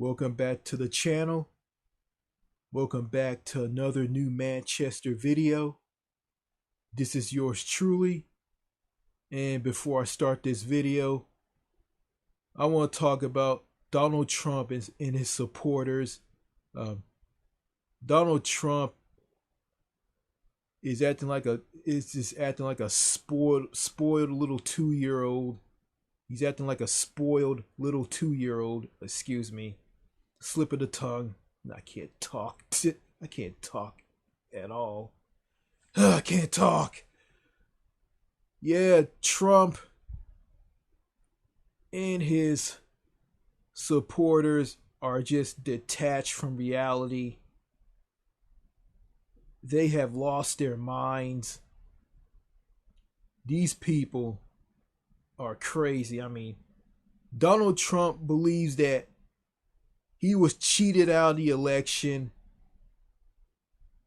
Welcome back to the channel. Welcome back to another new Manchester video. This is yours truly. And before I start this video, I want to talk about Donald Trump and his supporters. Donald Trump is just acting like a spoiled little 2-year-old. He's acting like a spoiled little 2-year-old. Excuse me. Slip of the tongue. I can't talk. I can't talk at all. I can't talk. Yeah, Trump and his supporters are just detached from reality. They have lost their minds. These people are crazy. I mean, Donald Trump believes that he was cheated out of the election,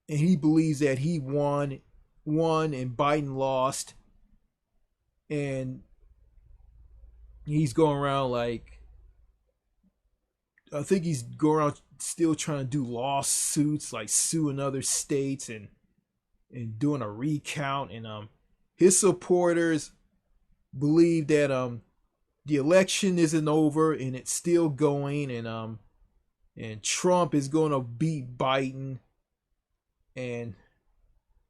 and he believes that he won and Biden lost, and he's going around I think he's going around still trying to do lawsuits, like suing other states and doing a recount. And his supporters believe that the election isn't over and it's still going, and Trump is going to beat Biden. And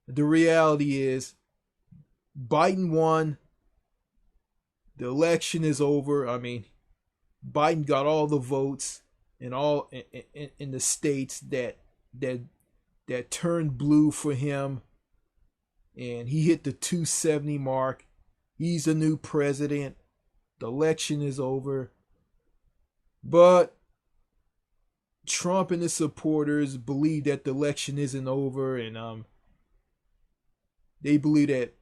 the reality is Biden won. The election is over. I mean, Biden got all the votes in all in the states that turned blue for him, and he hit the 270 mark. He's the new president. The election is over. But Trump and his supporters believe that the election isn't over, and they believe that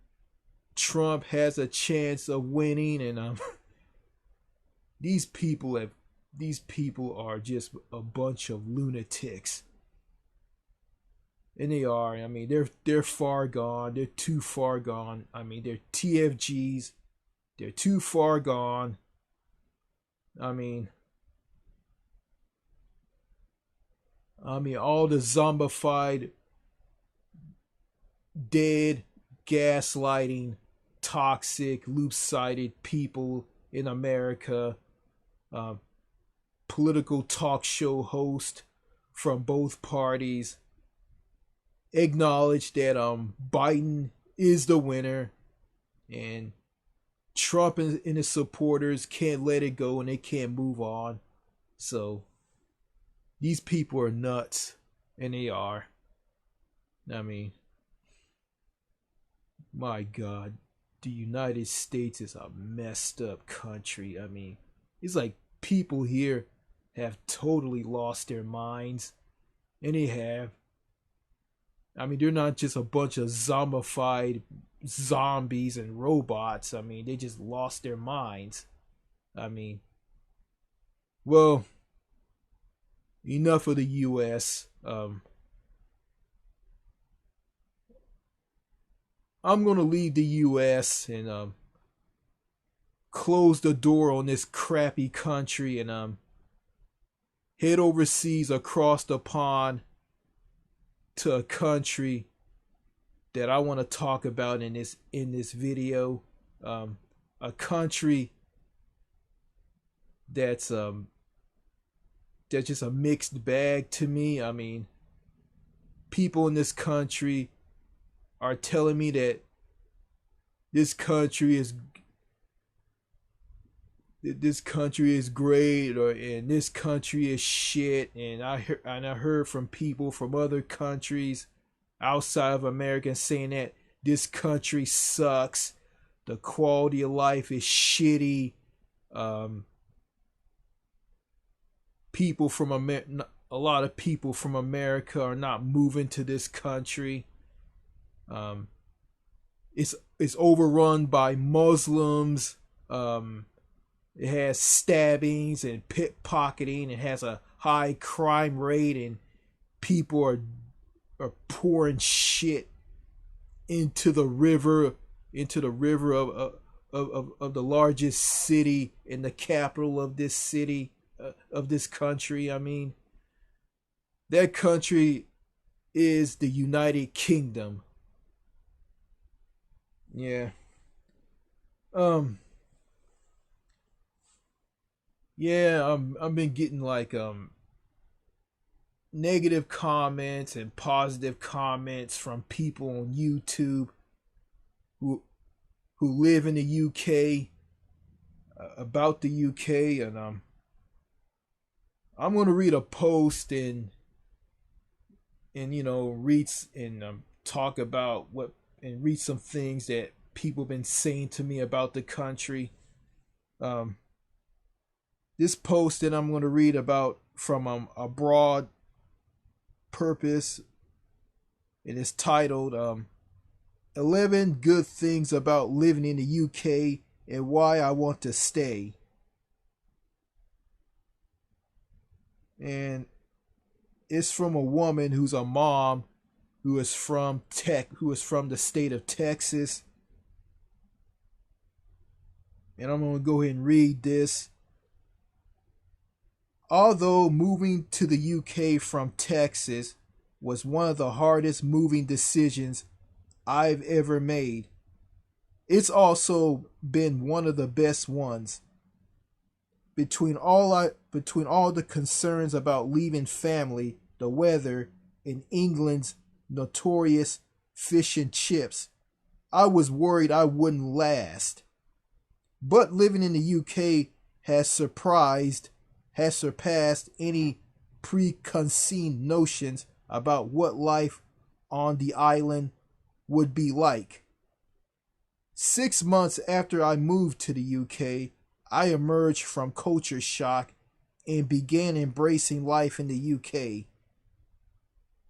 Trump has a chance of winning, and these people are just a bunch of lunatics. And they are. I mean, they're far gone. They're too far gone. I mean, they're TFGs. They're too far gone. I mean, all the zombified, dead, gaslighting, toxic, loop-sided people in America, political talk show host from both parties, acknowledge that Biden is the winner, and Trump and his supporters can't let it go, and they can't move on. So these people are nuts, and they are. I mean, my God, the United States is a messed up country. I mean, it's like people here have totally lost their minds, and they have. I mean, they're not just a bunch of zombified zombies and robots. I mean, they just lost their minds. I mean, well, enough of the U.S. I'm going to leave the U.S. and close the door on this crappy country, and head overseas across the pond to a country that I want to talk about in this video. A country that's just a mixed bag to me. I mean, people in this country are telling me that this country is great, and this country is shit. And I heard from people from other countries outside of America saying that this country sucks. The quality of life is shitty. People from a lot of people from America are not moving to this country. It's overrun by Muslims. It has stabbings and pickpocketing. It has a high crime rate, and people are pouring shit into the river of the largest city and the capital of this city, of this country. I mean, that country is the United Kingdom. Yeah. Um. Yeah. I've been getting like negative comments and positive comments from people on YouTube who live in the UK, about the UK, and I'm gonna read a post and read and talk about what and read some things that people have been saying to me about the country. Um, this post that I'm gonna read about from a broad purpose, and it's titled 11 Good Things About Living in the UK and Why I Want to Stay. And it's from a woman who's a mom who is from the state of Texas. And I'm going to go ahead and read this. Although moving to the UK from Texas was one of the hardest moving decisions I've ever made, it's also been one of the best ones. Between all the concerns about leaving family, the weather, and England's notorious fish and chips, I was worried I wouldn't last. But living in the UK has surpassed any preconceived notions about what life on the island would be like. 6 months after I moved to the UK, I emerged from culture shock and began embracing life in the UK.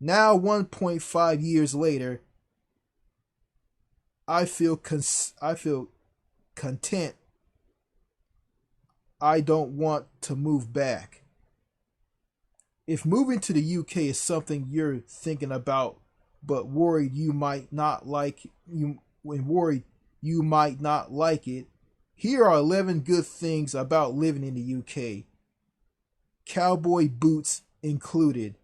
Now, 1.5 years later, I feel content. I don't want to move back. If moving to the UK is something you're thinking about, but worried you might not like it, here are 11 good things about living in the UK. Cowboy boots included.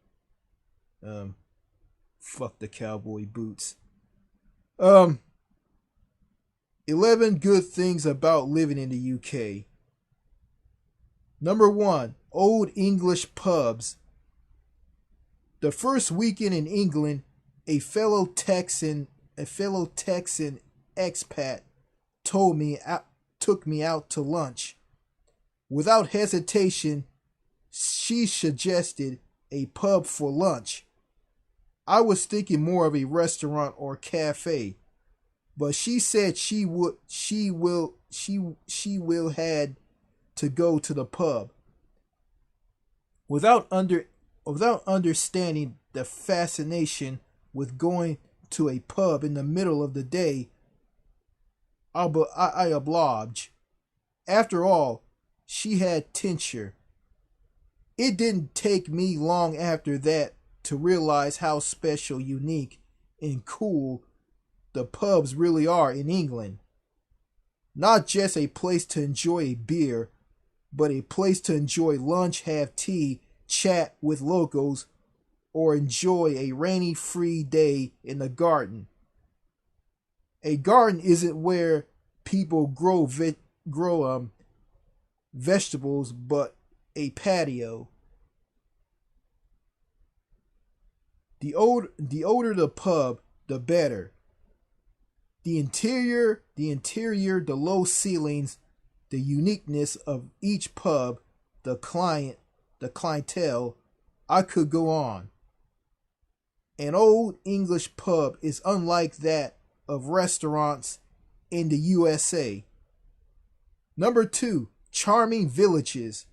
Fuck the cowboy boots. 11 good things about living in the UK. Number 1, old English pubs. The first weekend in England, a fellow Texan expat took me out to lunch. Without hesitation, she suggested a pub for lunch. I was thinking more of a restaurant or cafe, but she said she will had to go to the pub. Without understanding the fascination with going to a pub in the middle of the day, I obliged. After all, she had tincture. It didn't take me long after that to realize how special, unique, and cool the pubs really are in England. Not just a place to enjoy a beer, but a place to enjoy lunch, have tea, chat with locals, or enjoy a rainy free day in the garden. A garden isn't where people grow vegetables, but a patio. The older the pub, the better. The interior, the low ceilings, the uniqueness of each pub, the clientele, I could go on. An old English pub is unlike that of restaurants in the USA. Number 2, charming villages.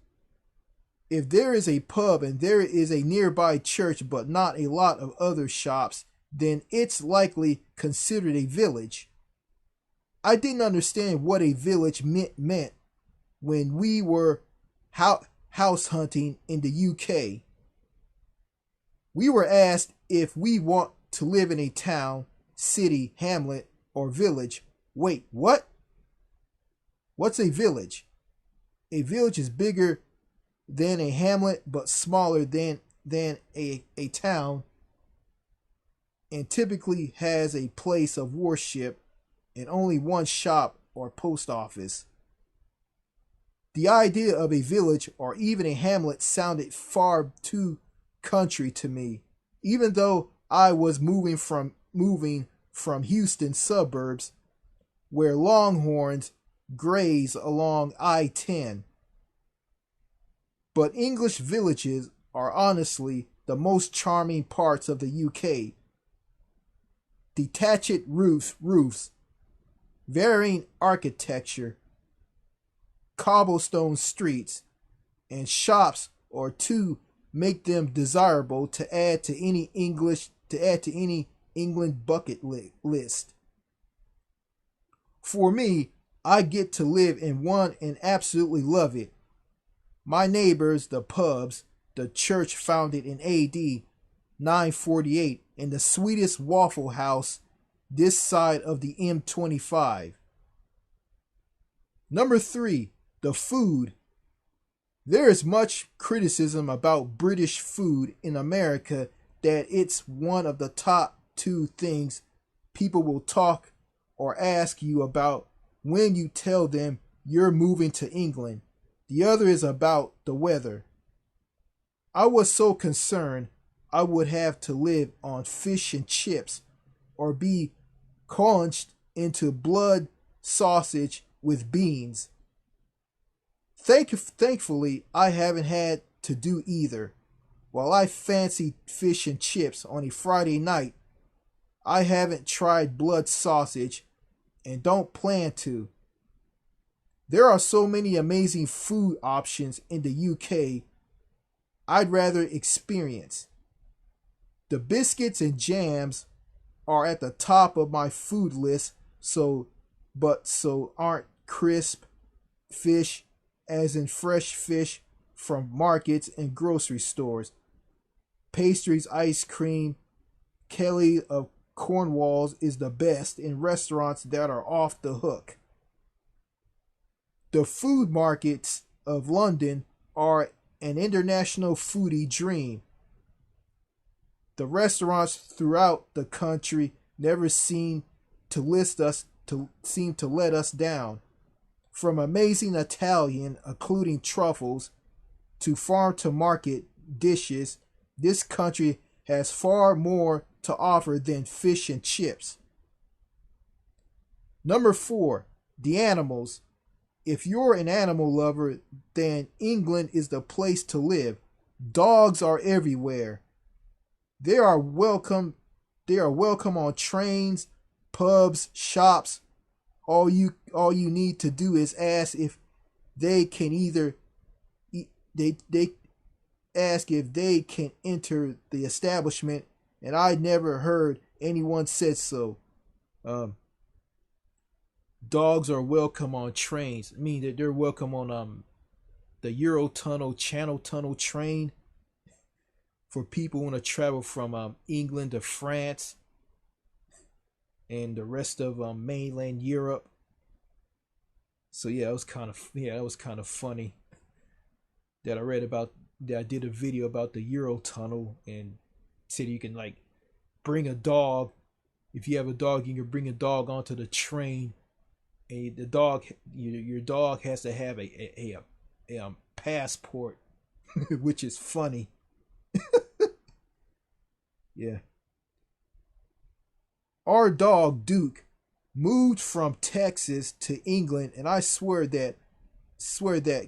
If there is a pub and there is a nearby church but not a lot of other shops, then it's likely considered a village. I didn't understand what a village meant when we were house hunting in the UK. We were asked if we want to live in a town, city, hamlet, or village. Wait, what? What's a village? A village is bigger than a hamlet but smaller than a town, and typically has a place of worship and only one shop or post office. The idea of a village or even a hamlet sounded far too country to me, even though I was moving from Houston suburbs where longhorns graze along I-10. But English villages are honestly the most charming parts of the UK. Detached roofs, varying architecture, cobblestone streets, and shops or two make them desirable to add to any England bucket list. For me, I get to live in one and absolutely love it. My neighbors, the pubs, the church founded in AD 948, and the sweetest Waffle House this side of the M25. Number 3, the food. There is much criticism about British food in America that it's one of the top 2 things people will talk or ask you about when you tell them you're moving to England. The other is about the weather. I was so concerned I would have to live on fish and chips or be conched into blood sausage with beans. Thankfully, I haven't had to do either. While I fancy fish and chips on a Friday night, I haven't tried blood sausage and don't plan to. There are so many amazing food options in the UK I'd rather experience. The biscuits and jams are at the top of my food list, so aren't crisp fish, as in fresh fish from markets and grocery stores. Pastries, ice cream, Kelly of Cornwall's is the best in restaurants that are off the hook. The food markets of London are an international foodie dream. The restaurants throughout the country never seem to let us down. From amazing Italian, including truffles, to farm to market dishes, this country has far more to offer than fish and chips. Number 4, the animals. If you're an animal lover, then England is the place to live. Dogs are everywhere. They are welcome on trains, pubs, shops. All you need to do is ask if they can enter the establishment, and I never heard anyone said so. Dogs are welcome on trains. I mean that they're welcome on the Eurotunnel, Channel Tunnel train for people who want to travel from England to France and the rest of mainland Europe. So yeah, it was kind of funny that I did a video about the Eurotunnel and said you can like bring a dog. If you have a dog, you can bring a dog onto the train. And your dog has to have a passport, which is funny. Yeah. Our dog Duke moved from Texas to England, and I swear that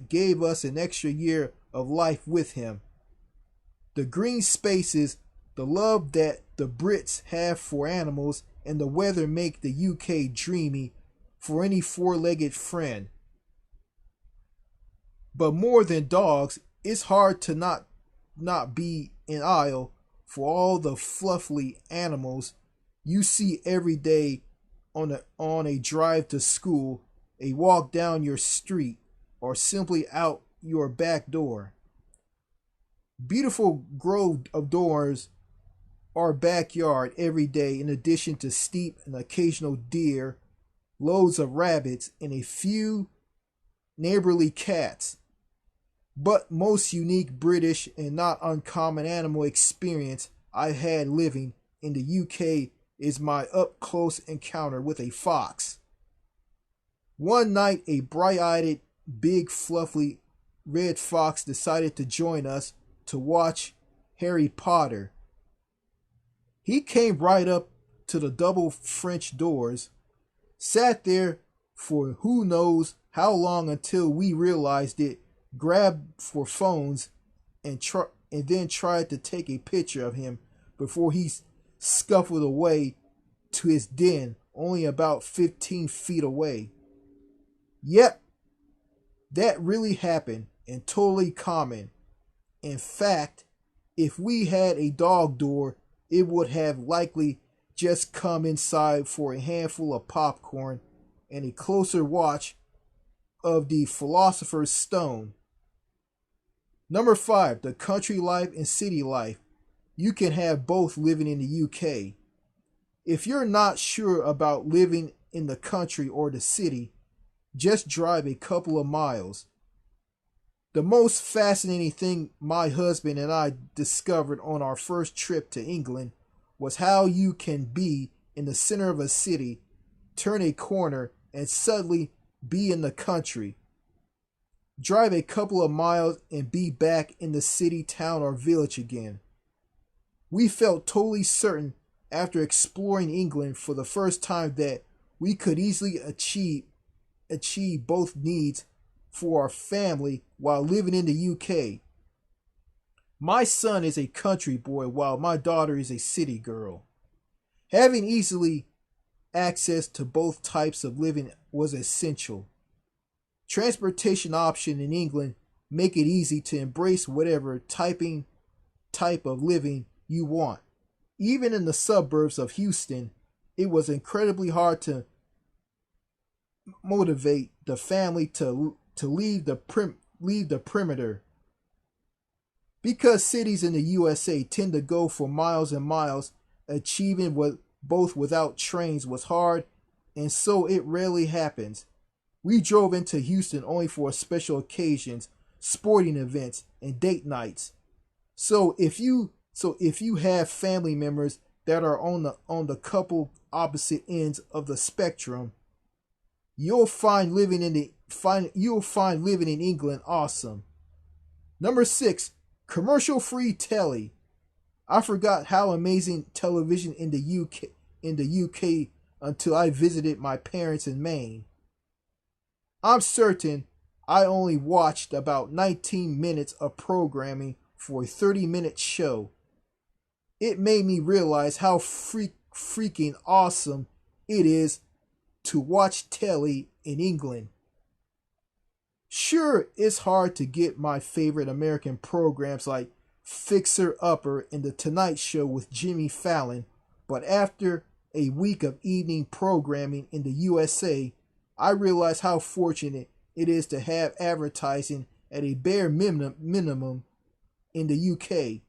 gave us an extra year of life with him. The green spaces, the love that the Brits have for animals, and the weather make the UK dreamy for any four-legged friend. But more than dogs, it's hard to not be an aisle for all the fluffy animals you see every day on a drive to school, a walk down your street, or simply out your back door. Beautiful grove of doors our backyard every day, in addition to steep and occasional deer, loads of rabbits, and a few neighborly cats. but most unique British and not uncommon animal experience I've had living in the UK is my up close encounter with a fox. One night, a bright eyed, big, fluffy red fox decided to join us to watch Harry Potter. He came right up to the double French doors, sat there for who knows how long until we realized it, grabbed for phones, and then tried to take a picture of him before he scuffled away to his den only about 15 feet away. Yep, that really happened and totally common. In fact, if we had a dog door, it would have likely just come inside for a handful of popcorn and a closer watch of the Philosopher's Stone. Number 5, the country life and city life. You can have both living in the UK. If you're not sure about living in the country or the city, just drive a couple of miles. The most fascinating thing my husband and I discovered on our first trip to England was how you can be in the center of a city, turn a corner, and suddenly be in the country. Drive a couple of miles and be back in the city, town, or village again. We felt totally certain after exploring England for the first time that we could easily achieve both needs for our family while living in the UK. My son is a country boy while my daughter is a city girl. Having easily access to both types of living was essential. Transportation options in England make it easy to embrace whatever type of living you want. Even in the suburbs of Houston, it was incredibly hard to motivate the family to leave the perimeter. Because cities in the USA tend to go for miles and miles, achieving both without trains was hard, and so it rarely happens. We drove into Houston only for special occasions, sporting events, and date nights. So if you have family members that are on the couple opposite ends of the spectrum, you'll find living in England awesome. Number 6, commercial-free telly. I forgot how amazing television in the UK until I visited my parents in Maine. I'm certain I only watched about 19 minutes of programming for a 30-minute show. It made me realize how freaking awesome it is to watch telly in England. Sure, it's hard to get my favorite American programs like Fixer Upper and The Tonight Show with Jimmy Fallon, but after a week of evening programming in the USA, I realize how fortunate it is to have advertising at a bare minimum in the UK.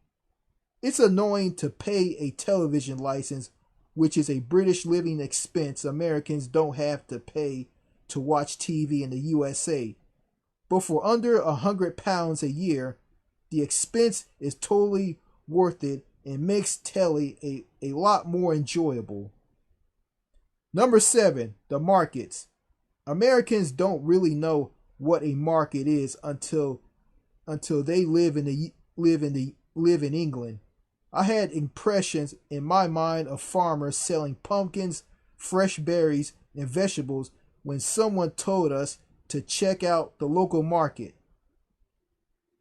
It's annoying to pay a television license, which is a British living expense Americans don't have to pay to watch TV in the USA. But for under £100 a year, the expense is totally worth it and makes telly a lot more enjoyable. Number 7, the markets. Americans don't really know what a market is until they live in England. I had impressions in my mind of farmers selling pumpkins, fresh berries, and vegetables when someone told us to check out the local market.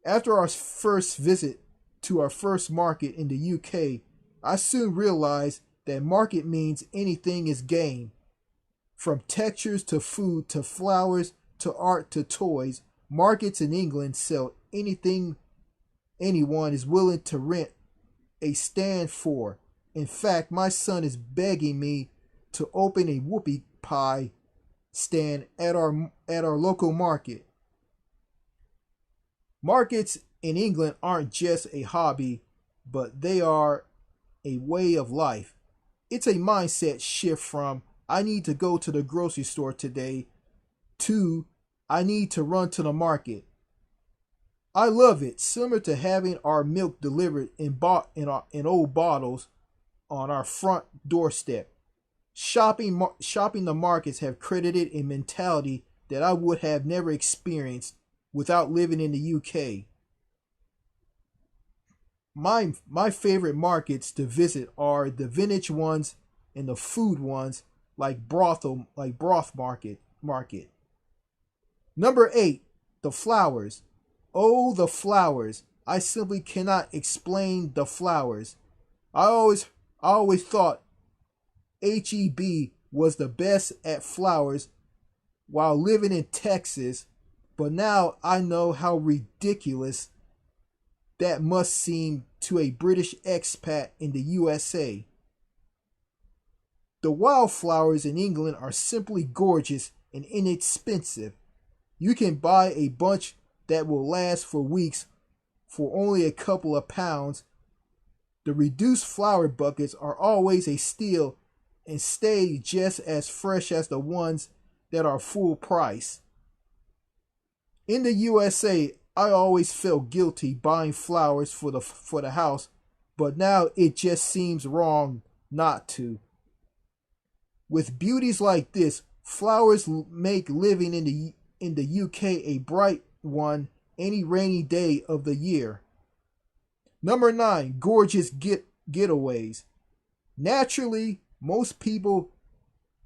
After our first visit to our first market in the UK, I soon realized that market means anything is game. From textures to food to flowers to art to toys, markets in England sell anything anyone is willing to rent a stand for. In fact, my son is begging me to open a whoopie pie stand at our local market. Markets in England aren't just a hobby, but they are a way of life. It's a mindset shift from I need to go to the grocery store today to I need to run to the market. I love it, similar to having our milk delivered in old bottles on our front doorstep. Shopping the markets have created a mentality that I would have never experienced without living in the UK. My favorite markets to visit are the vintage ones and the food ones like broth market. Number 8, the flowers. Oh, the flowers. I simply cannot explain the flowers. I always I always thought HEB was the best at flowers while living in Texas, but now I know how ridiculous that must seem to a British expat in the USA. The wildflowers in England are simply gorgeous and inexpensive. You can buy a bunch that will last for weeks for only a couple of pounds. The reduced flower buckets are always a steal and stay just as fresh as the ones that are full price. In the USA, I always felt guilty buying flowers for the house, but now it just seems wrong not to. With beauties like this, flowers make living in the UK a bright one any rainy day of the year. Number 9, gorgeous getaways. Naturally, most people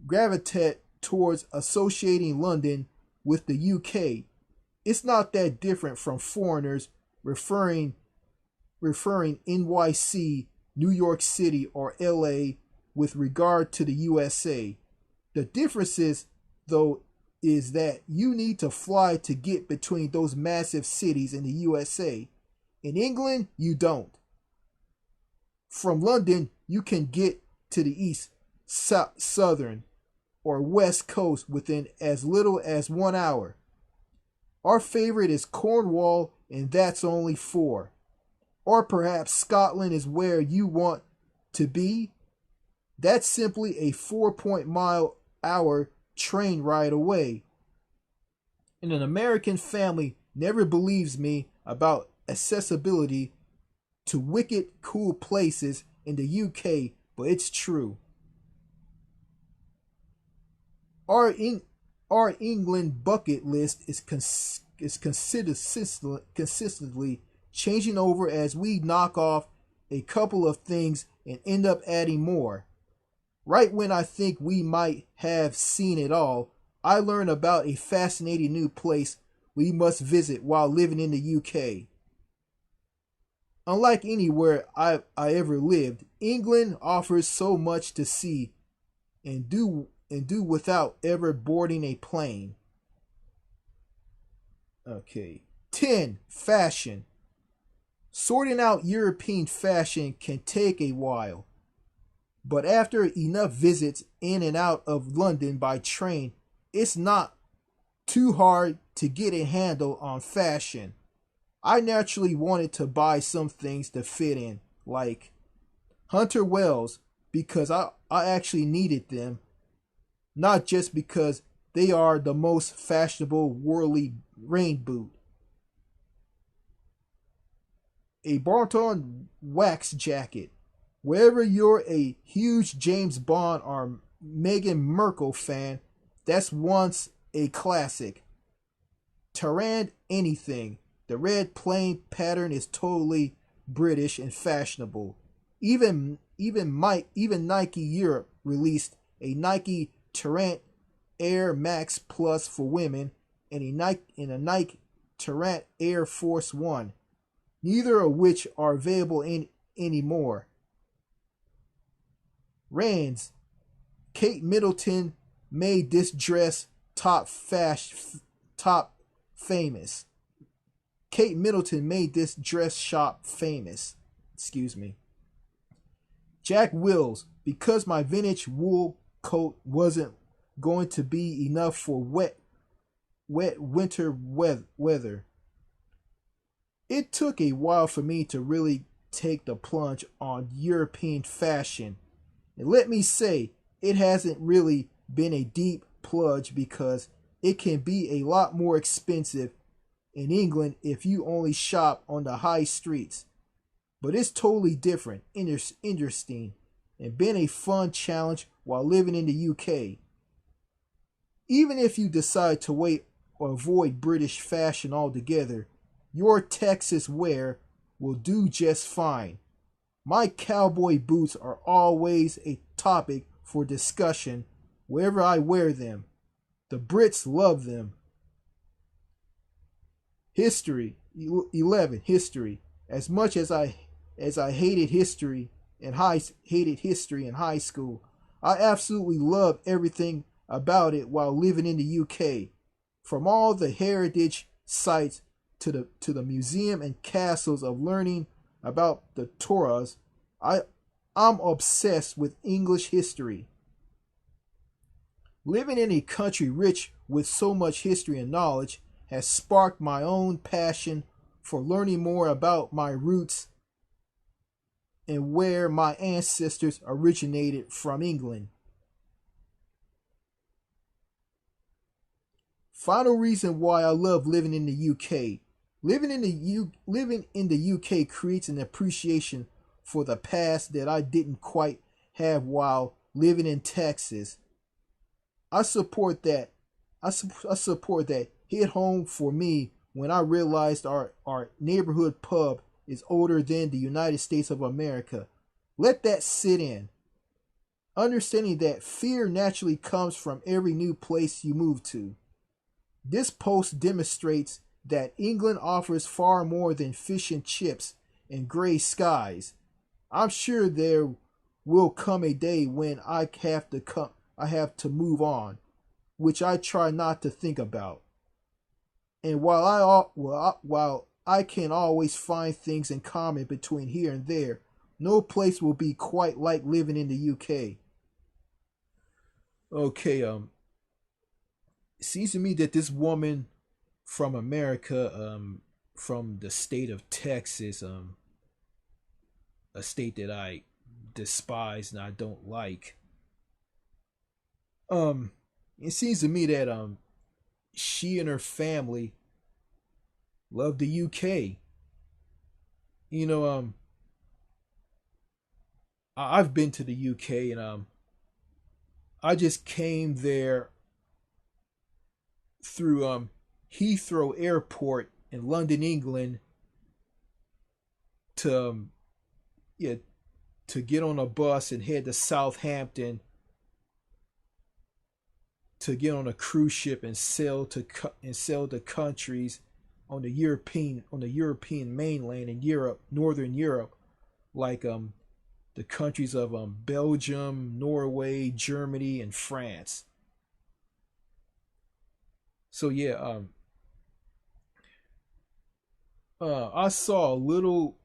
gravitate towards associating London with the UK. It's not that different from foreigners referring NYC, New York City, or LA with regard to the USA. The differences, though, is that you need to fly to get between those massive cities in the USA. In England, you don't. From London, you can get to the east, southern, or west coast within as little as 1 hour. Our favorite is Cornwall, and that's only 4. Or perhaps Scotland is where you want to be. That's simply a 4-mile-hour train ride away. And an American family never believes me about accessibility to wicked cool places in the UK, but it's true. Our England bucket list is consistently changing over as we knock off a couple of things and end up adding more. Right when I think we might have seen it all, I learn about a fascinating new place we must visit while living in the UK. Unlike anywhere I ever lived, England offers so much to see and do without ever boarding a plane. Okay. 10. Fashion. Sorting out European fashion can take a while, but after enough visits in and out of London by train, it's not too hard to get a handle on fashion. I naturally wanted to buy some things to fit in, like Hunter Wells, because I actually needed them, not just because they are the most fashionable worldly rain boot. A Barton wax jacket. Wherever you're a huge James Bond or Meghan Markle fan, that's once a classic. Tarrant anything. The red plain pattern is totally British and fashionable. Even Nike Europe released a Nike Tarrant Air Max Plus for women and a Nike Tarrant Air Force One, neither of which are available anymore. Rands. Kate Middleton made this dress top famous. Kate Middleton made this dress shop famous. Excuse me. Jack Wills, because my vintage wool coat wasn't going to be enough for wet winter weather. It took a while for me to really take the plunge on European fashion. And let me say, it hasn't really been a deep plunge because it can be a lot more expensive in England if you only shop on the high streets. But it's totally different, interesting, and been a fun challenge while living in the UK. Even if you decide to wait or avoid British fashion altogether, your Texas wear will do just fine. My cowboy boots are always a topic for discussion wherever I wear them. The Brits love them. History 11 history. As much as I hated history in high school, I absolutely loved everything about it while living in the UK. From all the heritage sites to the museum and castles of learning about the Torahs, I'm obsessed with English history. Living in a country rich with so much history and knowledge has sparked my own passion for learning more about my roots and where my ancestors originated from England. Final reason why I love living in the UK. Living in the UK creates an appreciation for the past that I didn't quite have while living in Texas. I support that. I support that hit home for me when I realized our neighborhood pub is older than the United States of America. Let that sit in. Understanding that fear naturally comes from every new place you move to. This post demonstrates that England offers far more than fish and chips and gray skies. I'm sure there will come a day when I have to move on, which I try not to think about. And while I can always find things in common between here and there, no place will be quite like living in the UK. Okay, it seems to me that this woman from America, from the state of Texas, a state that I despise and I don't like. It seems to me that she and her family love the UK. You know, I've been to the UK and I just came there through Heathrow Airport in London, England, to yeah to get on a bus and head to Southampton to get on a cruise ship and sail to countries on the European mainland in Europe, Northern Europe, like the countries of Belgium, Norway, Germany, and France. So yeah, I saw a little.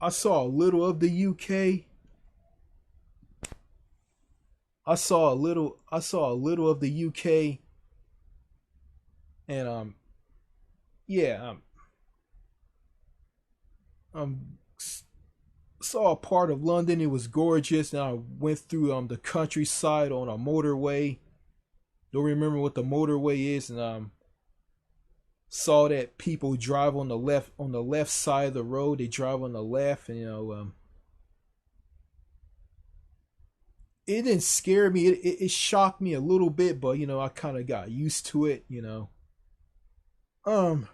I saw a little of the UK. I saw a little. I saw a little of the UK, and yeah, um, saw a part of London. It was gorgeous, and I went through the countryside on a motorway. Don't remember what the motorway is, and saw that people drive on the left side of the road. They drive on the left, and it didn't scare me. It shocked me a little bit, but I kind of got used to it. Um,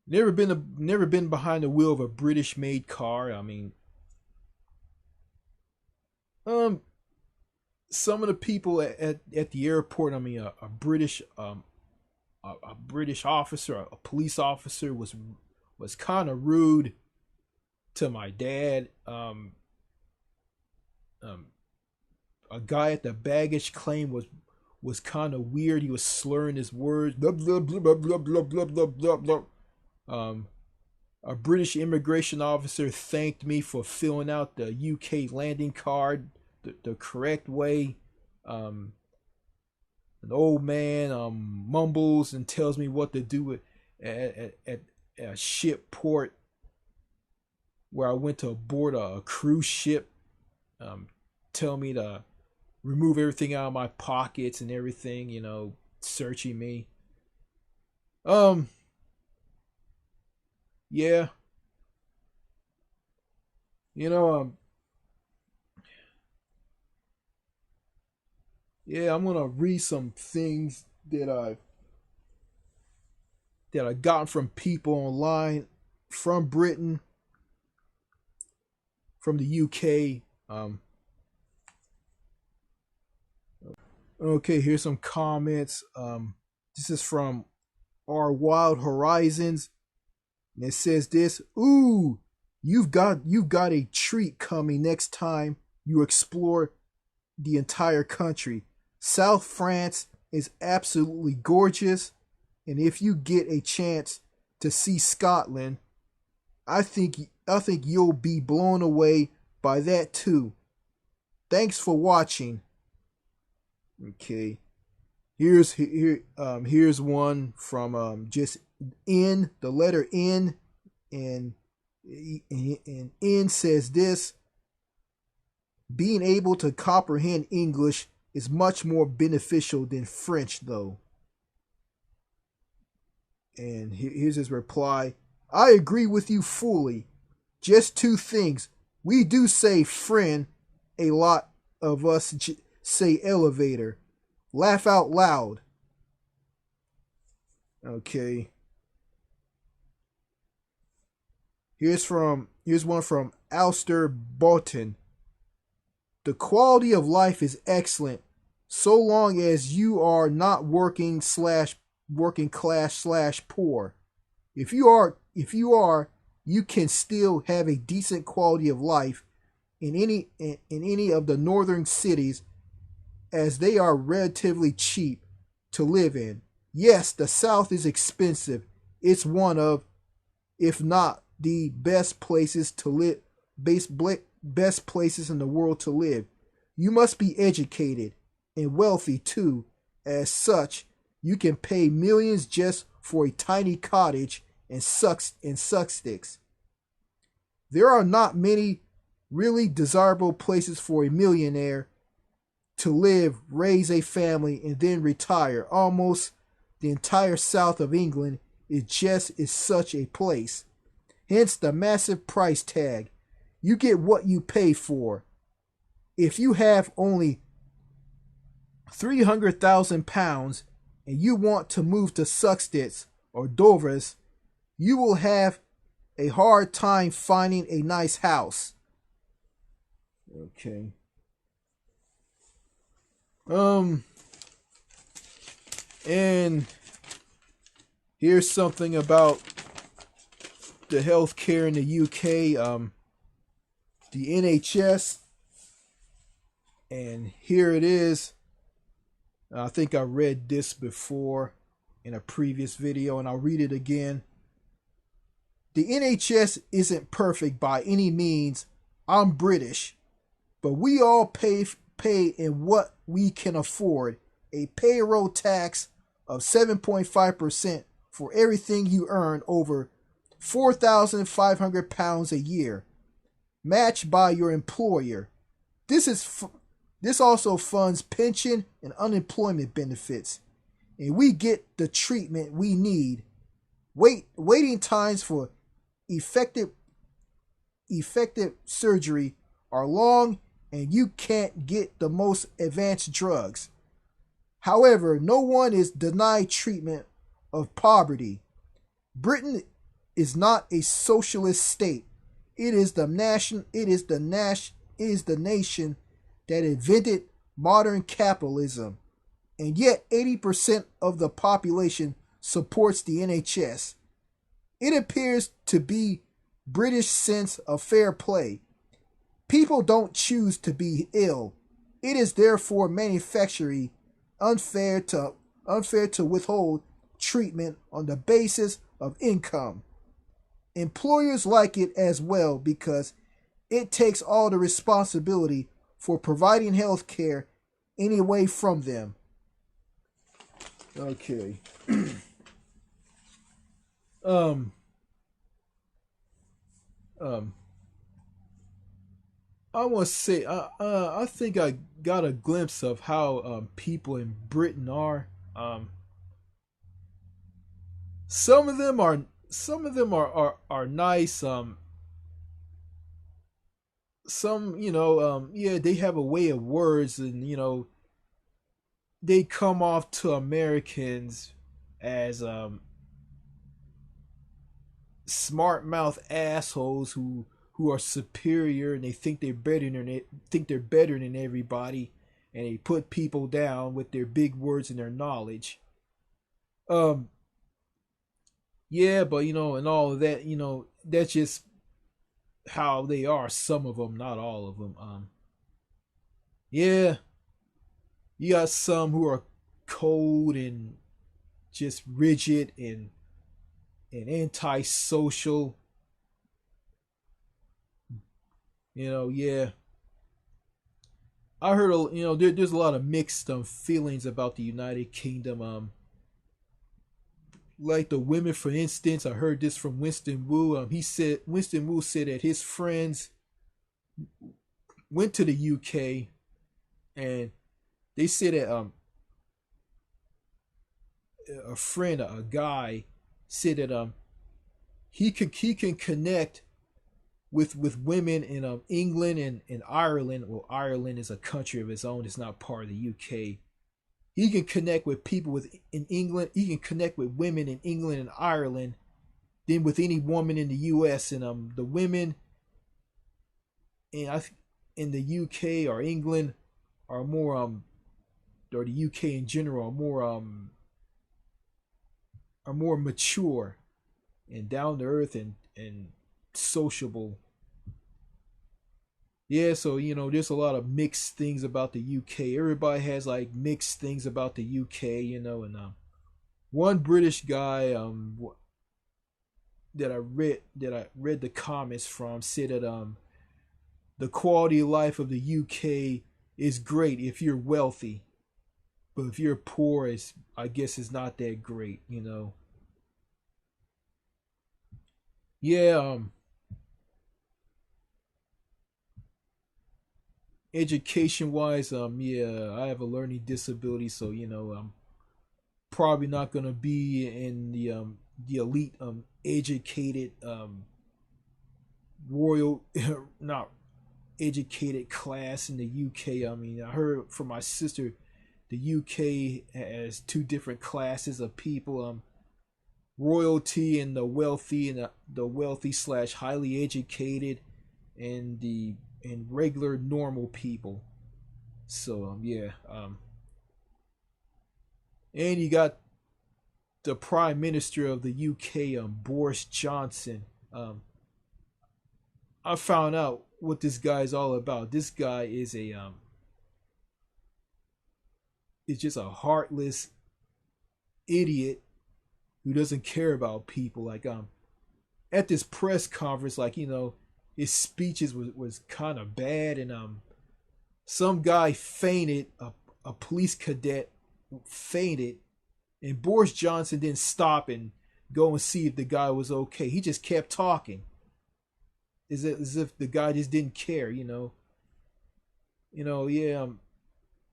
never been behind the wheel of a British made car. I mean, um, some of the people at the airport. I mean, a British officer, a police officer, was kind of rude to my dad. Um, a guy at the baggage claim was kind of weird. He was slurring his words. Blah, blah, blah, blah, blah, blah, blah, blah, blah, blah. Um, a British immigration officer thanked me for filling out the UK landing card the correct way. Um, an old man mumbles and tells me what to do at a ship port where I went to board a cruise ship. Um, tell me to remove everything out of my pockets and everything, searching me. Um, yeah, you know, yeah, I'm gonna read some things that I gotten from people online from Britain, from the UK. Okay, here's some comments. This is from Our Wild Horizons, and it says this: "Ooh, you've got a treat coming next time you explore the entire country. South France is absolutely gorgeous, and if you get a chance to see Scotland, I think you'll be blown away by that too. Thanks for watching." Okay. Here's one from just N, the letter N, and N says this: "Being able to comprehend English is much more beneficial than French, though." And here's his reply: "I agree with you fully. Just two things. We do say friend, a lot of us say elevator. Laugh out loud." Okay. Here's one from Alster Bolton. "The quality of life is excellent so long as you are not working class slash poor. If you are, you can still have a decent quality of life in any of the northern cities, as they are relatively cheap to live in. Yes, the South is expensive. It's one of, if not the best places to live, best places in the world to live. You must be educated and wealthy too. As such, you can pay millions just for a tiny cottage and suck sticks. There are not many really desirable places for a millionaire to live, raise a family, and then retire. Almost the entire south of England is such a place. Hence the massive price tag. You get what you pay for. If you have only £300,000 and you want to move to Suxtits or Dovers, you will have a hard time finding a nice house." Okay. And here's something about the healthcare in the UK. The NHS, and here it is. I think I read this before in a previous video, and I'll read it again. "The NHS isn't perfect by any means. I'm British, but we all pay in what we can afford. A payroll tax of 7.5% for everything you earn over £4,500 a year, matched by your employer. This also funds pension and unemployment benefits, and we get the treatment we need. Waiting times for effective surgery are long, and you can't get the most advanced drugs. However, no one is denied treatment of poverty. Britain is not a socialist state. It is the nation that invented modern capitalism, and yet 80% of the population supports the NHS. It appears to be British sense of fair play. People don't choose to be ill. It is therefore manufacturing unfair to withhold treatment on the basis of income. Employers like it as well because it takes all the responsibility for providing health care anyway from them." Okay. um um I want to say I think I got a glimpse of how people in Britain are. Some of them are are nice. Some, yeah, they have a way of words, and they come off to Americans as smart mouth assholes who are superior, and they think they're better than everybody, and they put people down with their big words and their knowledge. Um, yeah, but and all of that, that's just how they are. Some of them, not all of them. Yeah, you got some who are cold and just rigid and antisocial. Yeah. I heard, there's a lot of mixed feelings about the United Kingdom. Like the women, for instance, I heard this from Winston Wu. Winston Wu said that his friends went to the UK, and they said that a friend, a guy, said that he can connect with women in England and Ireland. Well, Ireland is a country of its own; it's not part of the UK. He can connect with people in England. He can connect with women in England and Ireland than with any woman in the U.S. And the women in in the UK or England are more or the UK in general are more mature and down to earth and sociable. Yeah, so there's a lot of mixed things about the UK. Everybody has like mixed things about the UK, and one British guy that I read the comments from said that the quality of life of the UK is great if you're wealthy, but if you're poor, I guess it's not that great. Yeah, education wise, yeah, I have a learning disability, so I'm probably not gonna be in the elite educated royal not educated class in the UK. I mean, I heard from my sister the UK has two different classes of people, royalty and the wealthy slash highly educated, and regular normal people. So yeah, and you got the Prime Minister of the UK, Boris Johnson. I found out what this guy is all about. This guy is just a heartless idiot who doesn't care about people. Like at this press conference, like his speeches was kind of bad, and some guy fainted. A police cadet fainted, and Boris Johnson didn't stop and go and see if the guy was okay. He just kept talking, as if the guy just didn't care. Yeah.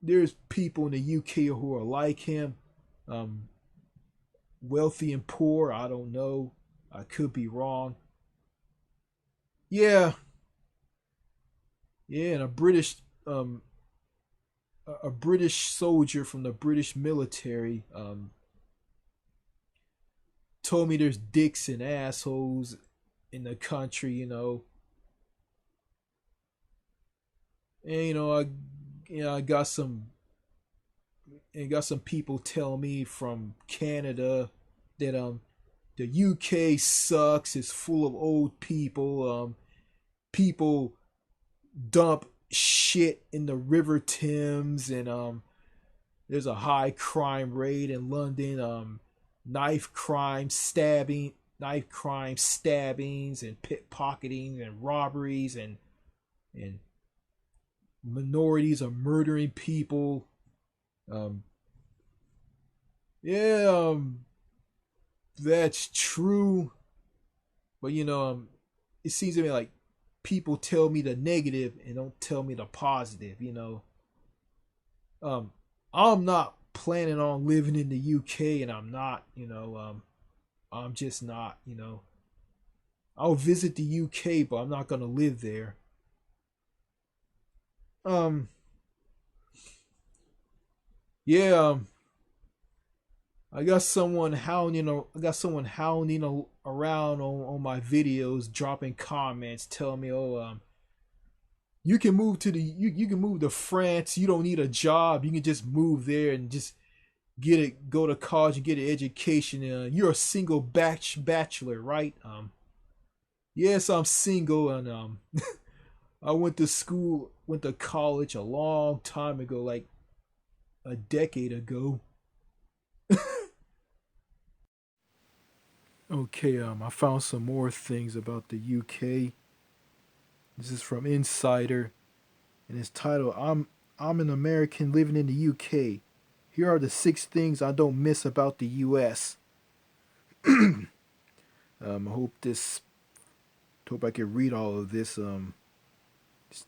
There's people in the UK who are like him, um, wealthy and poor. I don't know. I could be wrong. Yeah, yeah, and a British soldier from the British military told me there's dicks and assholes in the country. And I got some people tell me from Canada that the UK sucks. It's full of old people. People dump shit in the River Thames, and there's a high crime rate in London. Knife crime, stabbings, and pickpocketing, and robberies, and minorities are murdering people. Um, yeah, that's true, but it seems to me like people tell me the negative and don't tell me the positive. Um, I'm not planning on living in the UK, and I'm not. I'm just not, I'll visit the UK, but I'm not gonna live there. Um, yeah, I got someone hounding around on my videos, dropping comments, telling me, "Oh, you can move to France. You don't need a job. You can just move there and just go to college and get an education. You're a single bachelor, right?" Yes, I'm single, and I went to college a long time ago, like a decade ago. Okay, I found some more things about the UK. This is from Insider, and it's titled I'm an American living in the UK. Here are the 6 things I don't miss about the US." I hope I can read all of this.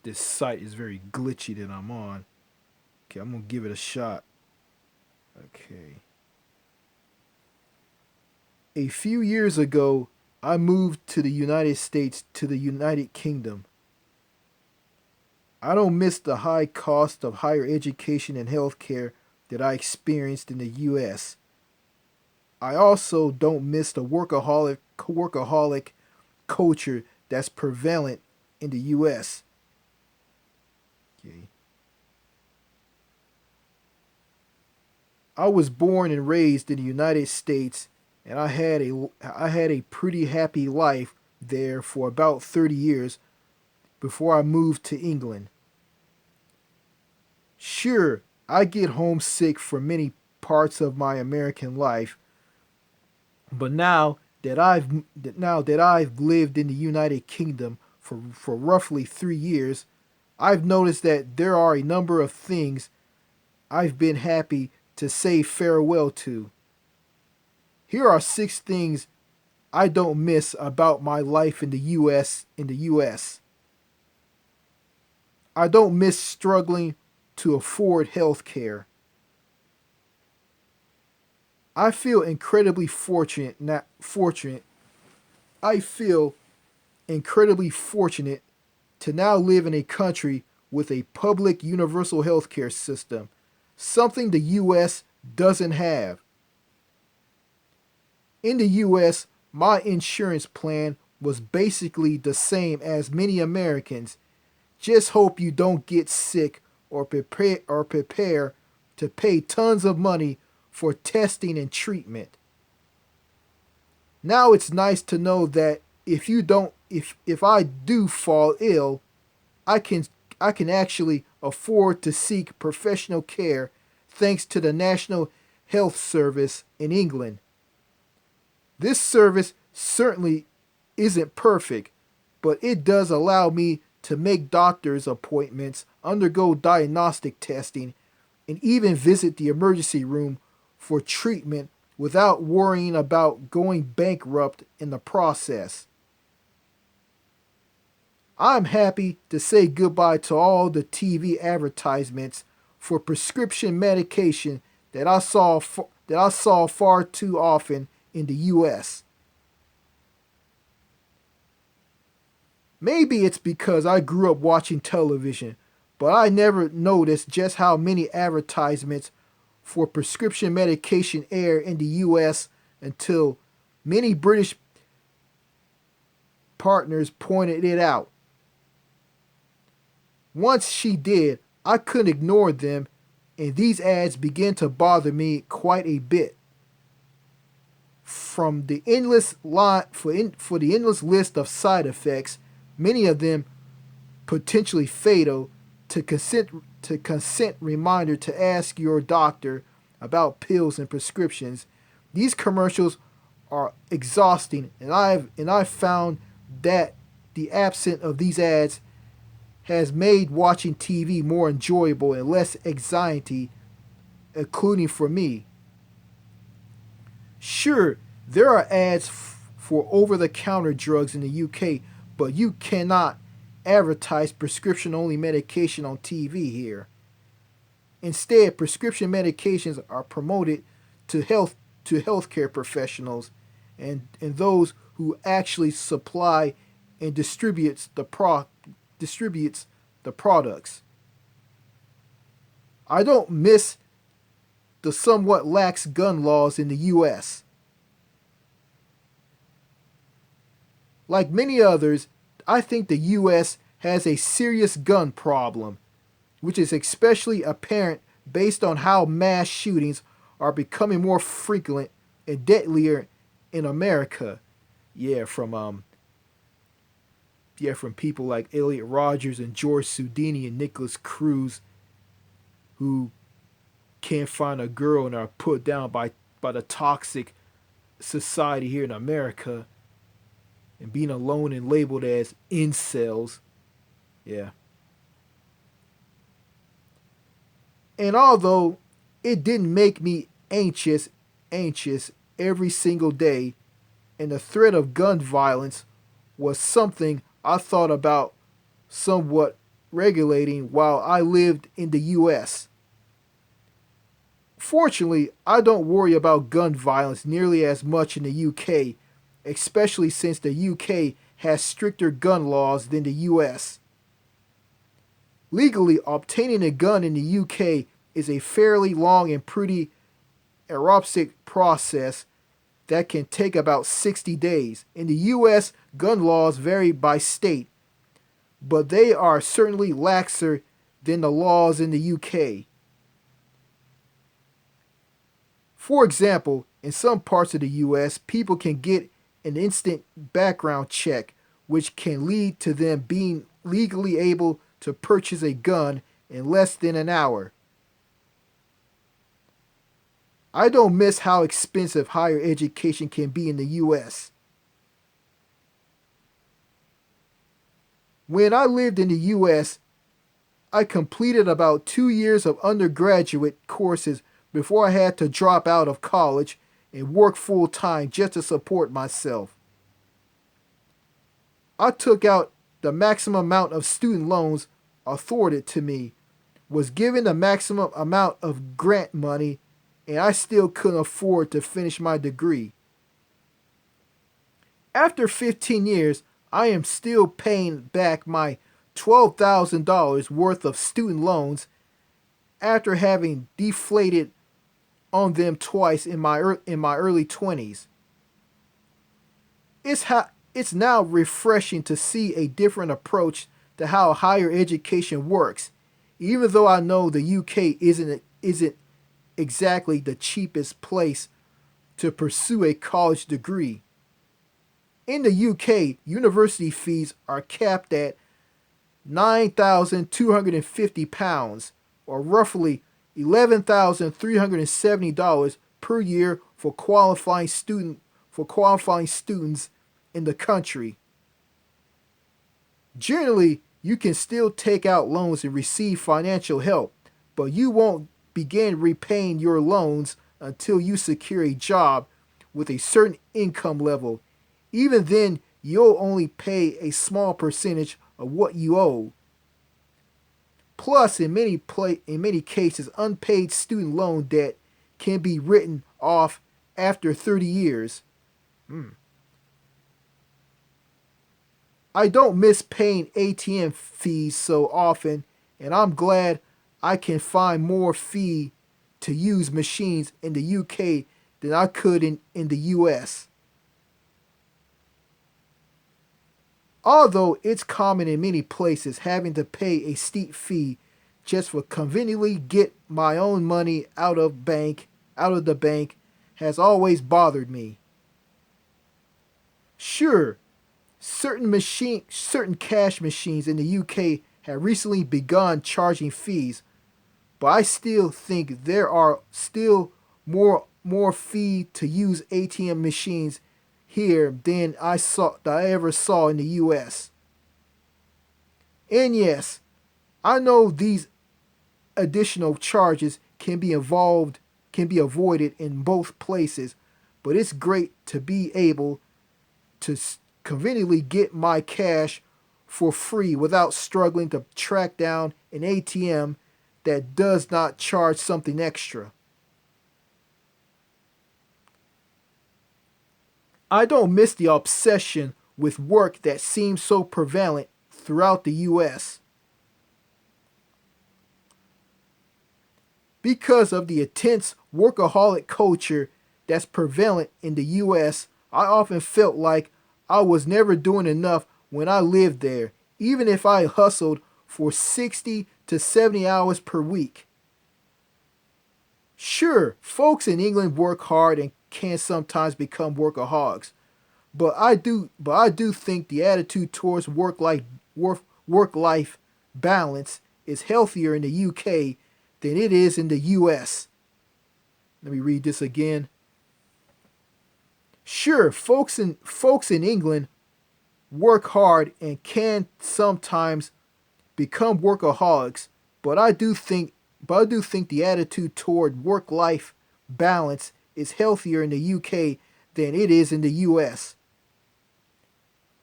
This site is very glitchy that I'm on. Okay, I'm gonna give it a shot. Okay. A few years ago, I moved to the United States to the United Kingdom. I don't miss the high cost of higher education and healthcare that I experienced in the US. I also don't miss the workaholic culture that's prevalent in the US. Okay. I was born and raised in the United States, and I had a pretty happy life there for about 30 years before I moved to England. Sure, I get homesick for many parts of my American life, but now that I've lived in the United Kingdom for roughly 3 years, I've noticed that there are a number of things I've been happy to say farewell to. Here are 6 things I don't miss about my life in the US. I don't miss struggling to afford health care. I feel incredibly fortunate not fortunate. I feel incredibly fortunate to now live in a country with a public universal healthcare system, something the US doesn't have. In the US, my insurance plan was basically the same as many Americans. Just hope you don't get sick or prepare to pay tons of money for testing and treatment. Now it's nice to know that if I do fall ill, I can I can actually afford to seek professional care thanks to the National Health Service in England. This service certainly isn't perfect, but it does allow me to make doctor's appointments, undergo diagnostic testing, and even visit the emergency room for treatment without worrying about going bankrupt in the process. I'm happy to say goodbye to all the TV advertisements for prescription medication that I saw far too often in the US. Maybe it's because I grew up watching television, but I never noticed just how many advertisements for prescription medication air in the US until many British partners pointed it out. Once she did, I couldn't ignore them, and these ads began to bother me quite a bit. From the endless for the endless list of side effects, many of them potentially fatal, to consent reminder to ask your doctor about pills and prescriptions. These commercials are exhausting, and I've found that the absence of these ads has made watching TV more enjoyable and less anxiety, including for me. Sure, there are ads for over the counter drugs in the UK, but you cannot advertise prescription only medication on TV here. Instead, prescription medications are promoted to healthcare professionals, and those who actually supply and distributes the products. I don't miss the somewhat lax gun laws in the US. Like many others, I think the US has a serious gun problem, which is especially apparent based on how mass shootings are becoming more frequent and deadlier in America. Yeah, from people like Elliot Rogers and George Soudini and Nicholas Cruz, who can't find a girl and are put down by the toxic society here in America and being alone and labeled as incels. Yeah. And although it didn't make me anxious every single day, and the threat of gun violence was something I thought about somewhat regulating while I lived in the US. Fortunately, I don't worry about gun violence nearly as much in the UK, especially since the UK has stricter gun laws than the US. Legally, obtaining a gun in the UK is a fairly long and pretty eruptic process that can take about 60 days. In the US, gun laws vary by state, but they are certainly laxer than the laws in the UK. For example, in some parts of the US, people can get an instant background check, which can lead to them being legally able to purchase a gun in less than an hour. I don't miss how expensive higher education can be in the US. When I lived in the US, I completed about 2 years of undergraduate courses before I had to drop out of college and work full time just to support myself. I took out the maximum amount of student loans afforded to me, was given the maximum amount of grant money, and I still couldn't afford to finish my degree. After 15 years, I am still paying back my $12,000 worth of student loans after having deflated on them twice in my early 20s. It's now refreshing to see a different approach to how higher education works, even though I know the UK isn't exactly the cheapest place to pursue a college degree. In the UK, university fees are capped at £9,250, or roughly $11,370 per year for qualifying students in the country. Generally, you can still take out loans and receive financial help, but you won't begin repaying your loans until you secure a job with a certain income level. Even then, you'll only pay a small percentage of what you owe. Plus, in many cases, unpaid student loan debt can be written off after 30 years. I don't miss paying ATM fees so often, and I'm glad I can find more fee to use machines in the UK than I could in the US. Although it's common in many places having to pay a steep fee just for conveniently get my own money out of the bank has always bothered me. Sure, certain cash machines in the UK have recently begun charging fees, but I still think there are still more fee to use ATM machines here than I ever saw in the US. And yes, I know these additional charges can be avoided in both places, but it's great to be able to conveniently get my cash for free without struggling to track down an ATM that does not charge something extra. I don't miss the obsession with work that seems so prevalent throughout the US. Because of the intense workaholic culture that's prevalent in the US, I often felt like I was never doing enough when I lived there, even if I hustled for 60 to 70 hours per week. Sure, folks in England work hard and can sometimes become workaholics, but I do think the attitude towards work life balance is healthier in the UK than it is in the US. Let me read this again. Sure, folks in England work hard and can sometimes become workaholics, but I do think the attitude toward work life balance is healthier in the UK than it is in the US.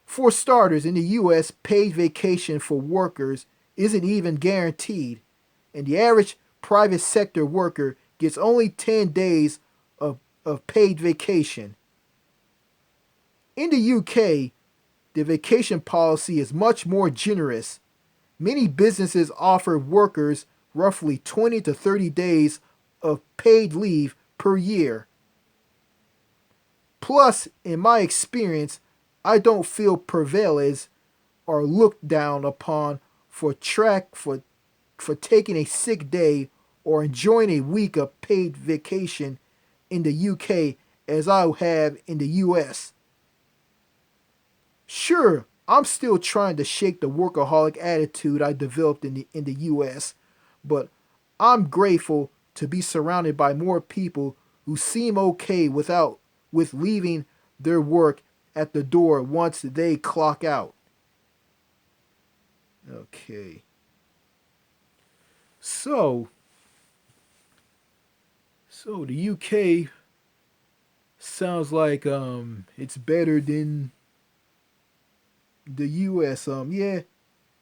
For starters, in the US, paid vacation for workers isn't even guaranteed, and the average private sector worker gets only 10 days of paid vacation. In the UK, the vacation policy is much more generous. Many businesses offer workers roughly 20 to 30 days of paid leave per year. Plus, in my experience, I don't feel privileged or looked down upon for taking a sick day or enjoying a week of paid vacation in the UK as I have in the US. Sure, I'm still trying to shake the workaholic attitude I developed in the US, but I'm grateful to be surrounded by more people who seem okay with leaving their work at the door once they clock out. Okay. So, so the UK sounds like it's better than the US. Yeah,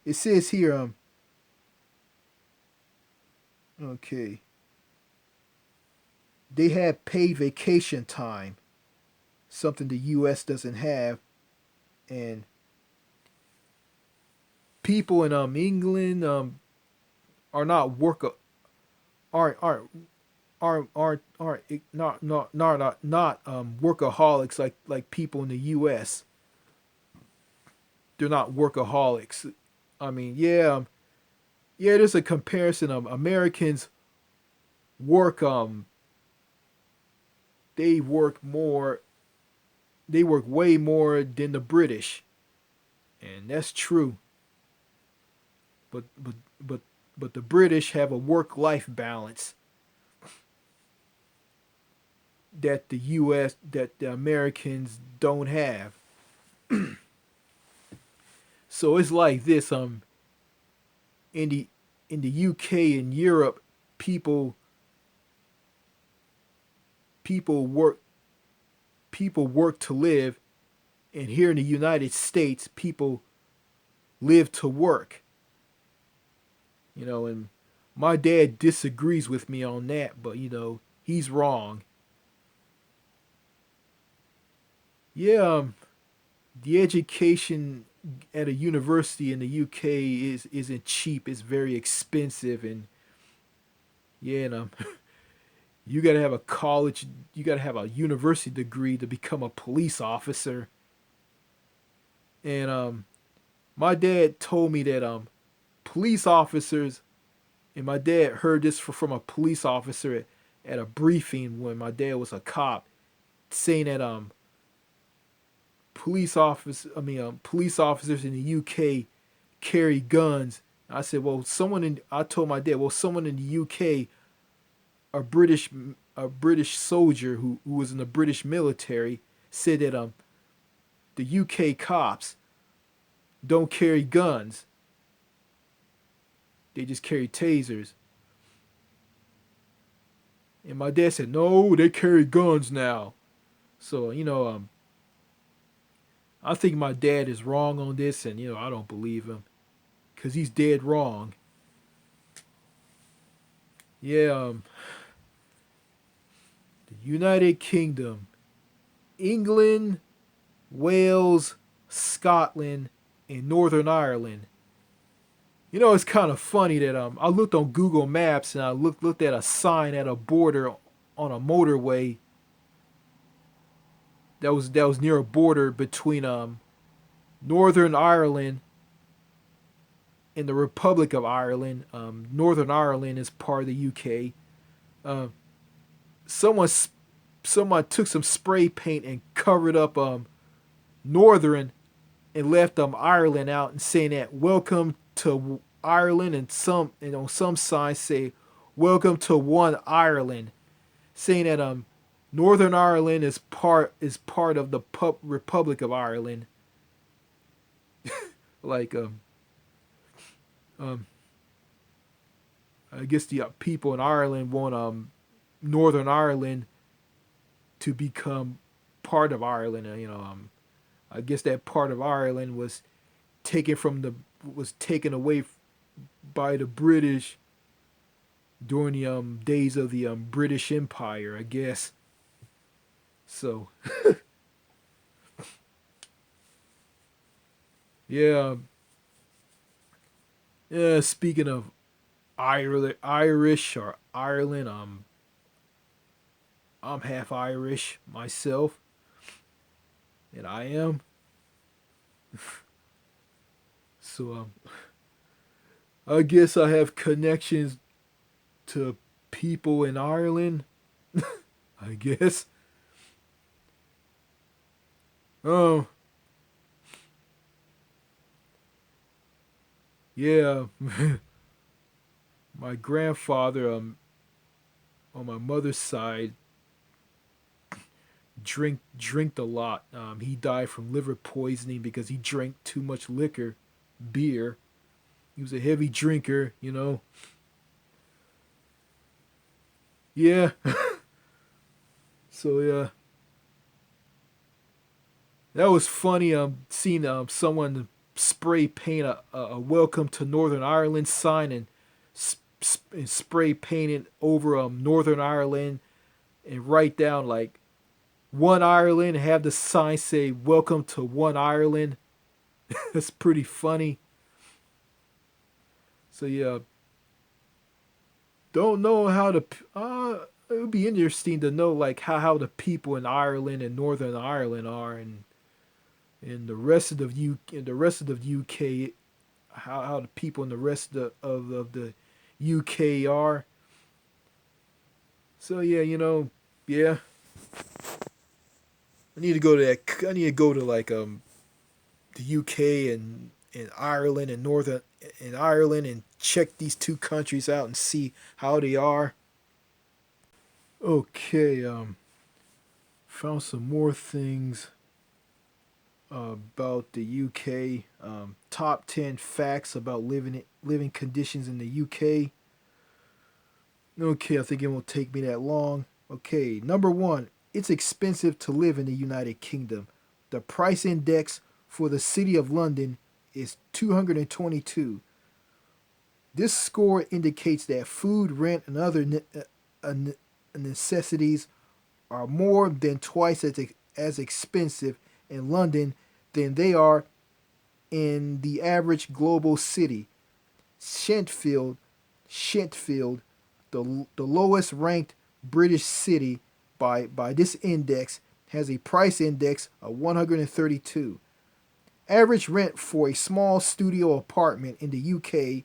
it says here okay. They have paid vacation time, something the US doesn't have, and people in England are not work aren't aren't aren't not workaholics like people in the US. They're not workaholics. I mean, yeah, there's a comparison. Americans work they work more they work way more than the British, and that's true. But but but but the British have a work life balance that the Americans don't have. So it's like this in the UK and Europe, people people work people work to live, and here in the United States, people live to work. And my dad disagrees with me on that, but he's wrong. Yeah, the education at a university in the UK isn't cheap. It's very expensive, and yeah, and you gotta have a college, you gotta have a university degree to become a police officer. And my dad told me that police officers, and my dad heard this from a police officer at a briefing when my dad was a cop, saying that police officers in the UK carry guns. I said, well, I told my dad, well, someone in the UK, a British a British soldier who was in the British military, said that the UK cops don't carry guns. They just carry tasers. And my dad said, no, they carry guns now. So, I think my dad is wrong on this, and, I don't believe him because he's dead wrong. Yeah, the United Kingdom, England. Wales, Scotland, and Northern Ireland. You know, it's kind of funny that I looked on Google Maps and I looked at a sign at a border on a motorway that was near a border between Northern Ireland and the Republic of Ireland. Northern Ireland is part of the UK. Uh, someone someone took some spray paint and covered up Northern and left Ireland out and saying that welcome to Ireland, and on some signs say welcome to one Ireland, saying that Northern Ireland is part of the Republic of Ireland. Like um I guess the people in Ireland want Northern Ireland to become part of Ireland. I guess that part of Ireland was taken away by the British during the days of the British Empire, I guess. So yeah, yeah. Speaking of Irish or Ireland, I'm half Irish myself, and I am. So I guess I have connections to people in Ireland. I guess. Oh yeah, my grandfather on my mother's side drinked a lot. He died from liver poisoning because he drank too much liquor, beer. He was a heavy drinker, you know. Yeah. So yeah, that was funny. Seeing someone spray paint a "Welcome to Northern Ireland" sign and spray paint it over Northern Ireland and write down like one Ireland, have the sign say "Welcome to one Ireland." That's pretty funny. So yeah, don't know how to. It would be interesting to know like how the people in Ireland and Northern Ireland are, and the rest of the UK, how the people in the rest of the UK are. So yeah, yeah, I need to go to that. I need to go to like the UK and Ireland and Northern and Ireland and check these two countries out and see how they are. Okay, found some more things about the UK. Top 10 facts about living conditions in the UK. Okay, I think it won't take me that long. Okay, number one, it's expensive to live in the United Kingdom. The price index for the city of London is 222. This score indicates that food, rent, and other necessities are more than twice as expensive in London than they are in the average global city. Sheffield, Sheffield, the lowest ranked British city by this index, has a price index of 132. Average rent for a small studio apartment in the UK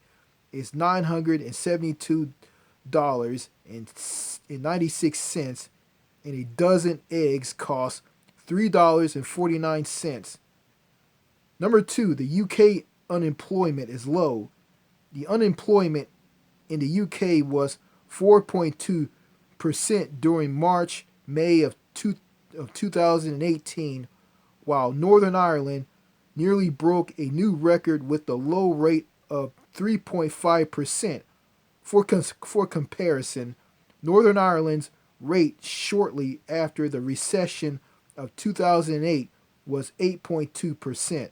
is $972.96, and a dozen eggs cost $3.49. Number two, the UK unemployment is low. The unemployment in the UK was 4.2% during March May of 2018, while Northern Ireland nearly broke a new record with the low rate of 3.5%. For comparison, Northern Ireland's rate shortly after the recession of 2008 was 8.2%.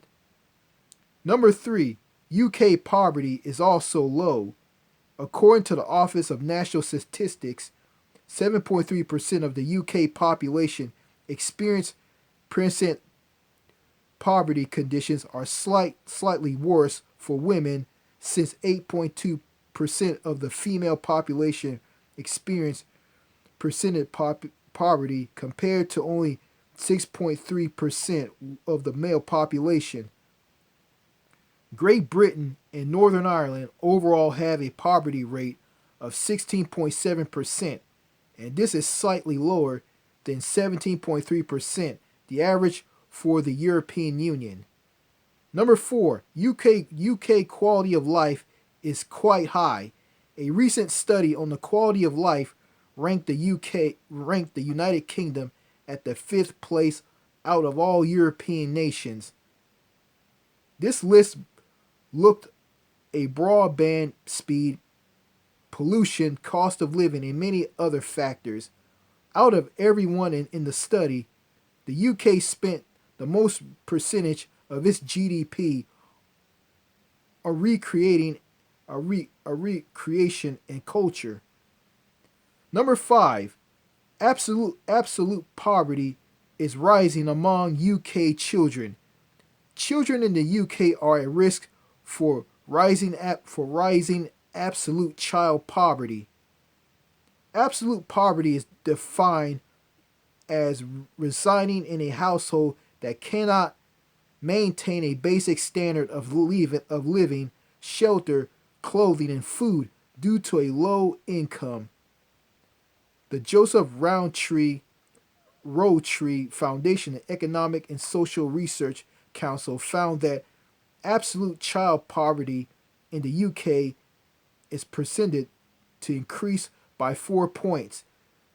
Number 3, UK poverty is also low. According to the Office of National Statistics, 7.3% of the UK population experience present poverty conditions are slightly worse for women, since 8.2% of the female population experience percentage poverty compared to only 6.3% of the male population. Great Britain and Northern Ireland overall have a poverty rate of 16.7%, and this is slightly lower than 17.3%, the average for the European Union. Number 4, UK quality of life is quite high. A recent study on the quality of life ranked the United Kingdom at the 5th place out of all European nations. This list looked at broadband speed, pollution, cost of living, and many other factors. Out of everyone in the study, the UK spent the most percentage of its GDP on recreation and culture. Number 5, absolute poverty is rising among UK children. Children in the UK are at risk for rising absolute child poverty. Absolute poverty is defined as residing in a household that cannot maintain a basic standard of living, shelter, clothing, and food due to a low income. The Joseph Rowntree Foundation and Economic and Social Research Council found that absolute child poverty in the UK is presented to increase by 4 points.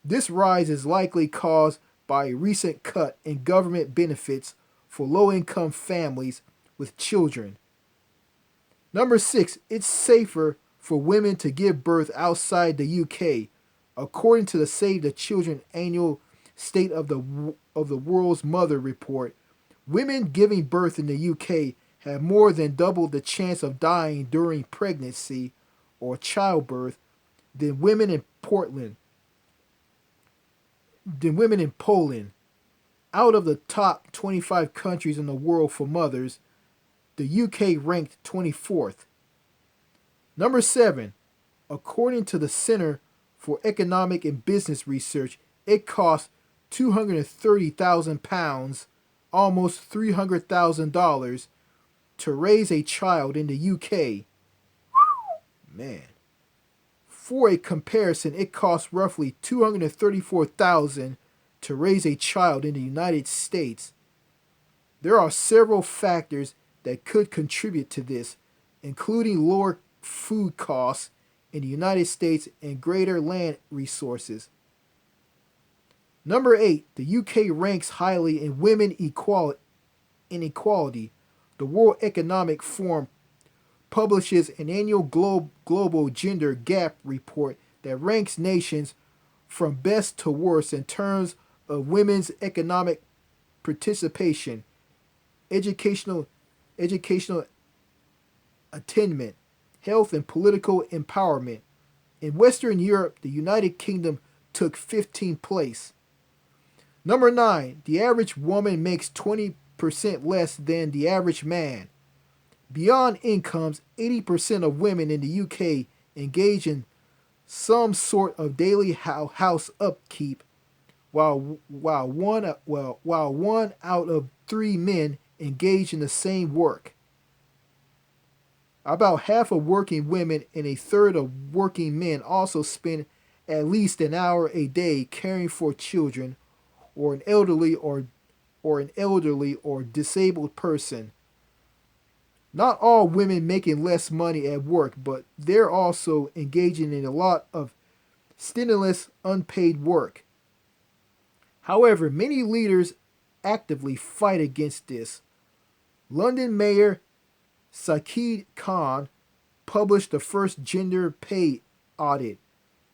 This rise is likely caused by a recent cut in government benefits for low-income families with children. Number 6, it's safer for women to give birth outside the UK. According to the Save the Children annual State of the World's Mother report, women giving birth in the UK have more than double the chance of dying during pregnancy or childbirth than women in Poland. Out of the top 25 countries in the world for mothers, the UK ranked 24th. Number 7, according to the Center for Economic and Business Research, it costs £230,000, almost $300,000, to raise a child in the UK. Man. For a comparison, it costs roughly $234,000 to raise a child in the United States. There are several factors that could contribute to this, including lower food costs in the United States and greater land resources. Number 8, the UK ranks highly in women inequality. The World Economic Forum publishes an annual global gender gap report that ranks nations from best to worst in terms of women's economic participation, educational attainment, health, and political empowerment. In Western Europe, the United Kingdom took 15th place. Number 9, the average woman makes 20% less than the average man. Beyond incomes, 80% of women in the UK engage in some sort of daily house upkeep, while one out of 3 men engage in the same work. About half of working women and a third of working men also spend at least an hour a day caring for children or an elderly or disabled person. Not all women making less money at work, but they're also engaging in a lot of stimulus unpaid work. However, many leaders actively fight against this. London Mayor Saqib Khan published the first gender pay audit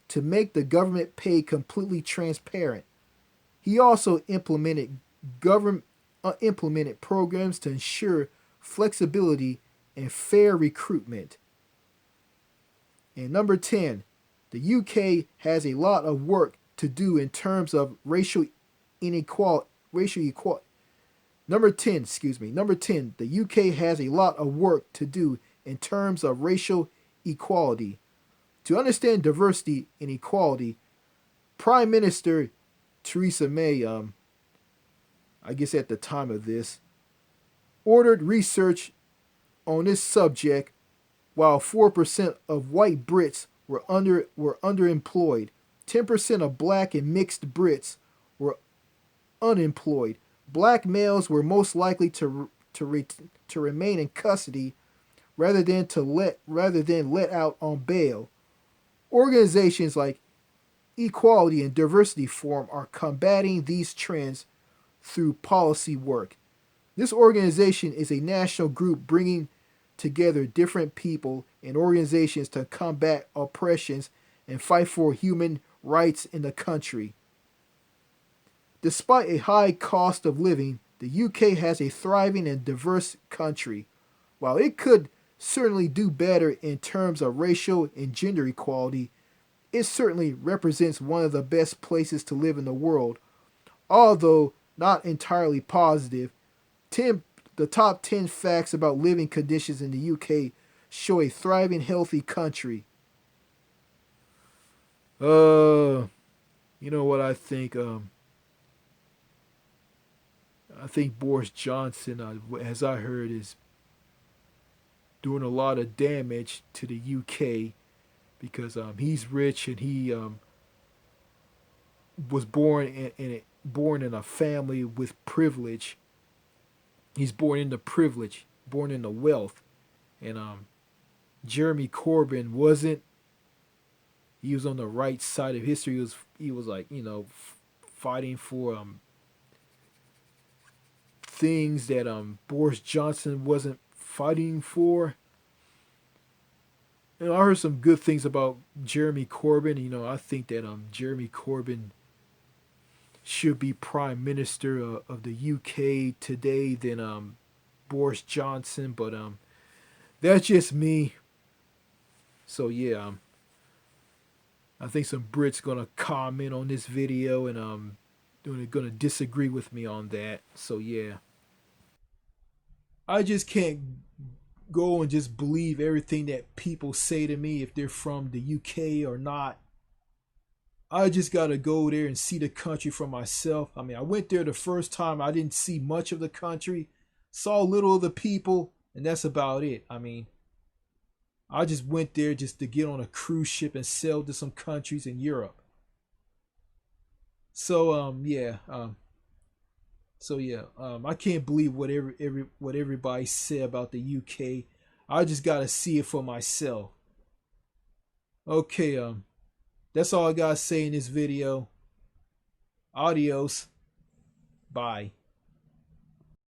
to make the government pay completely transparent. He also implemented programs to ensure flexibility and fair recruitment. And number 10, the UK has a lot of work to do in terms of racial equality. Number 10, excuse me. Number 10, the UK has a lot of work to do in terms of racial equality. To understand diversity and equality, Prime Minister Theresa May, I guess at the time of this, ordered research on this subject while 4% of white Brits were underemployed. 10% of black and mixed Brits were unemployed. Black males were most likely to remain in custody rather than let out on bail. Organizations like Equality and Diversity Forum are combating these trends through policy work. This organization is a national group bringing together different people and organizations to combat oppressions and fight for human rights in the country. Despite a high cost of living, the UK has a thriving and diverse country. While it could certainly do better in terms of racial and gender equality, it certainly represents one of the best places to live in the world. Although not entirely positive, 10, the top 10 facts about living conditions in the UK show a thriving, healthy country. You know what I think? I think Boris Johnson, as I heard, is doing a lot of damage to the UK because he's rich and he was born in a family with privilege. He's born into privilege, born into wealth, and Jeremy Corbyn wasn't. He was on the right side of history. He was like fighting for things that Boris Johnson wasn't fighting for. I heard some good things about Jeremy Corbyn. I think that Jeremy Corbyn should be Prime Minister of the UK today than Boris Johnson, but that's just me. So yeah, I think some Brits gonna comment on this video and they're gonna disagree with me on that. So yeah, I just can't go and just believe everything that people say to me if they're from the UK or not. I just gotta go there and see the country for myself. I mean, I went there the first time. I didn't see much of the country, saw little of the people, and that's about it. I mean, I just went there just to get on a cruise ship and sail to some countries in Europe. So yeah, I can't believe what everybody said about the UK. I just gotta see it for myself. Okay, that's all I gotta say in this video. Adios. Bye.